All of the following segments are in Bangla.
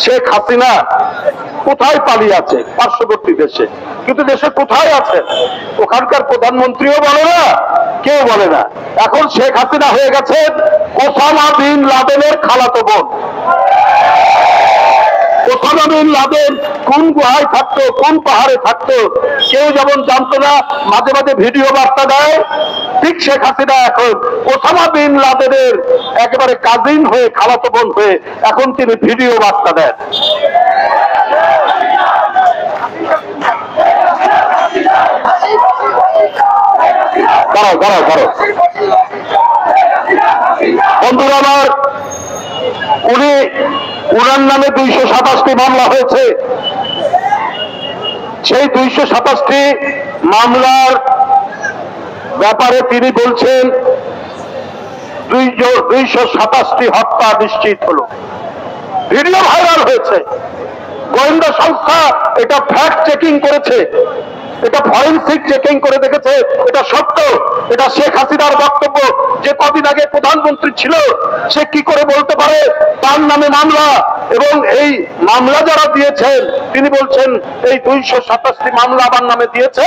শেখ হাসিনা কোথায় পালিয়ে আছে? পার্শ্ববর্তী দেশে। কিন্তু দেশে কোথায় আছে? ওখানকার প্রধানমন্ত্রীও বলে না, কেউ বলে না। এখন শেখ হাসিনা হয়ে গেছে ওসামা বিন লাদেনের খালাতো বোন। ওসামা বিন লাদেন কোন গুহায় থাকতো, কোন পাহাড়ে থাকতো, কেউ যেমন জানতো না, মাঝে মাঝে ভিডিও বার্তা দেয়, ঠিক শেখ হাসিনা এখন ওসামা বিন লাদেনের একেবারে কাজিন হয়ে, খালাতো বোন হয়ে এখন তিনি ভিডিও বার্তা দেন। দাঁড়াও দাঁড়াও দাঁড়াও বন্ধুরা আমার, উনার নামে 227টি মামলা হয়েছে। সেই 227টি মামলার ব্যাপারে তিনি বলছেন 227টি হত্যা নিশ্চিত হলো। ভিডিও ভাইরাল হয়েছে, গোয়েন্দা সংস্থা এটা ফ্যাক্ট চেকিং করেছে, এটা ফরেনসিক চেকিং করে দেখেছে, এটা সত্য। এটা শেখ হাসিনার বক্তব্য যে কদিন আগে প্রধানমন্ত্রী ছিল, সে কি করে বলতে পারে তার নামে মামলা? এবং এই মামলা যারা দিয়েছেন তিনি বলছেন এই 227টি মামলা আমার নামে দিয়েছে,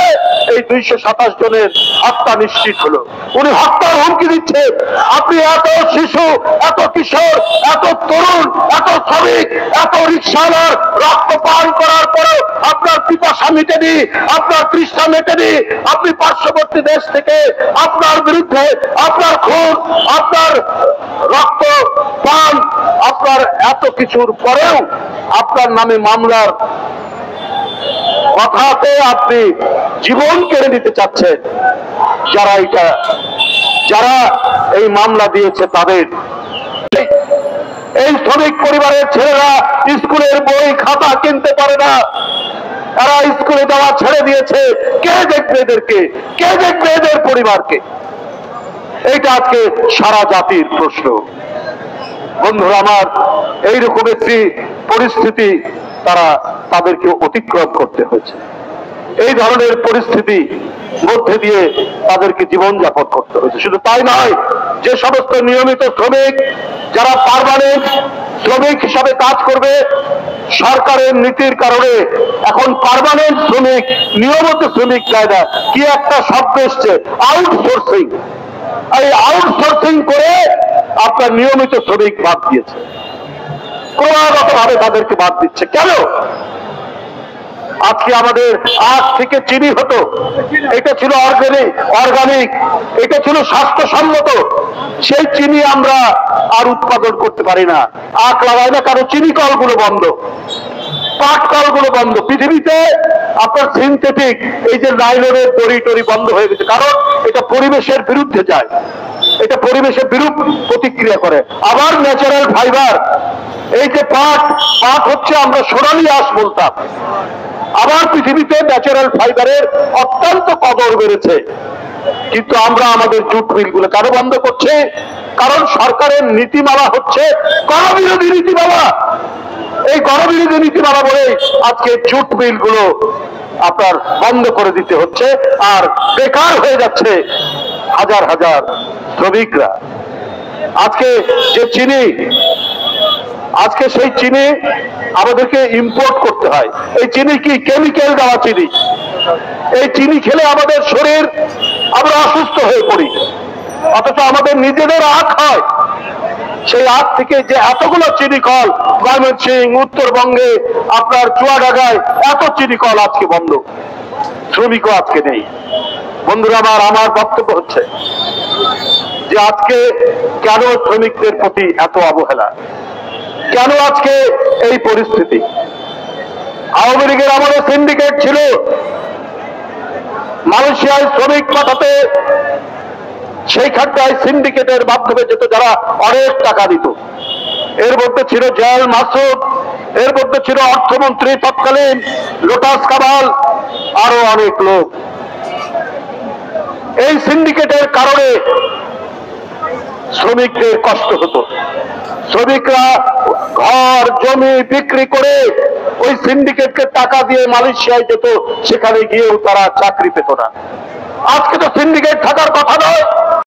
এই 227 জনের হত্যা নিশ্চিত হলো। উনি হত্যার হুমকি দিচ্ছেন। আপনি এত শিশু, এত কিশোর, এত তরুণ, এত শ্রমিক, এত রিকশাওয়ালার রক্ত পান করার পরেও আপনার পিপাসা মেটেনি, আপনার তৃষ্ণা মেটেনি। আপনি পার্শ্ববর্তী দেশ থেকে আপনার বিরুদ্ধে আপনার খুন, আপনার রক্ত পান, আপনার এত কিছুর পরেও আপনার নামে মামলার কথাতে আপনি জীবন কেড়ে নিতে চাচ্ছেন। যারা এই মামলা দিয়েছে তাদের, এই শ্রমিক পরিবারের ছেলেরা স্কুলের বই খাতা কিনতে পারে না, তারা স্কুলে যাওয়া ছেড়ে দিয়েছে। কে দেখবে এদেরকে? কে দেখবে এদের পরিবারকে? এইটা আজকে সারা জাতির প্রশ্ন। বন্ধুরা আমার, এইরকম একটি পরিস্থিতি তাদেরকে অতিক্রম করতে হয়েছে। এই ধরনের পরিস্থিতি মধ্যে দিয়ে তাদেরকে জীবনযাপন করতে হয়েছে। শুধু তাই নয়, যে সমস্ত নিয়মিত শ্রমিক যারা পার্মানেন্ট শ্রমিক হিসাবে কাজ করবে, সরকারের নীতির কারণে এখন পার্মানেন্ট শ্রমিক, নিয়মিত শ্রমিক চায় না। কি একটা শব্দ এসছে, আউটসোর্সিং। এই আউটসোর্সিং করে আপনার নিয়মিত শ্রমিক বাদ দিয়েছে, ক্রমাগত ভাবে তাদেরকে বাদ দিচ্ছে। কেন? আজকে আমাদের আখ থেকে চিনি হতো, এটা ছিল অর্গানিক, এটা ছিল স্বাস্থ্যসম্মত। সেই চিনি আমরা আর উৎপাদন করতে পারি না, আখ লাগাই না, কারণ চিনি কলগুলো বন্ধ, পাট কলগুলো বন্ধ। পৃথিবীতে আপনার সিনথেটিক এই যে নাইলনের দড়ি টড়ি বন্ধ হয়ে গেছে, কারণ এটা পরিবেশের বিরুদ্ধে যায়, এটা পরিবেশের বিরূপ প্রতিক্রিয়া করে। আবার ন্যাচারাল ফাইবার, এই যে পাট হচ্ছে আমরা সোনালী আঁশ বলতাম, আবার পৃথিবীতে ন্যাচারাল ফাইবারের অত্যন্ত কদর বেড়েছে। কিন্তু আমরা আমাদের জুট মিলগুলো কেন বন্ধ করছে? কারণ সরকারের নীতিমালা হচ্ছে গণবিরোধী নীতিমালা। এই গণবিরোধী নীতিমালা বলে আজকে জুট মিলগুলো আপনার বন্ধ করে দিতে হচ্ছে, আর বেকার হয়ে যাচ্ছে হাজার হাজার শ্রমিকরা। আজকে যে চিনি, আজকে সেই চিনি আমাদেরকে ইম্পোর্ট করতে হয়। এই চিনি কি কেমিক্যাল দেওয়া চিনি? এই চিনি খেলে আমাদের শরীর, আমরা অসুস্থ হয়ে পড়ি। অথচ আমাদের নিজেদের আখ হয়, সেই আখ থেকে যে এতগুলো চিনি কল ময়মনসিংহ, উত্তরবঙ্গে, আপনার চুয়াডাঙ্গায় এত চিনি কল আজকে বন্ধ, শ্রমিকও আজকে নেই। বন্ধুরা আমার বক্তব্য হচ্ছে যে আজকে কেন শ্রমিকদের প্রতি এত অবহেলা, কেন আজকে এই পরিস্থিতি? আওয়ামী লীগের আমলে সিন্ডিকেট ছিল, মালয়েশিয়ায় শ্রমিক পাঠাতে সেইখানটায় সিন্ডিকেটের মাধ্যমে যেত যারা অনেক টাকা দিত। এর মধ্যে ছিল জয়াল মাসুদ, এর মধ্যে ছিল অর্থমন্ত্রী তৎকালীন লোটাস কামাল, আরো অনেক লোক। এই সিন্ডিকেটের কারণে শ্রমিকদের কষ্ট হতো। শ্রমিকরা ঘর জমি বিক্রি করে ওই সিন্ডিকেটকে টাকা দিয়ে মালয়েশিয়ায় যেত, সেখানে গিয়েও তারা চাকরি পেত না। আজকে তো সিন্ডিকেট থাকার কথা নয়।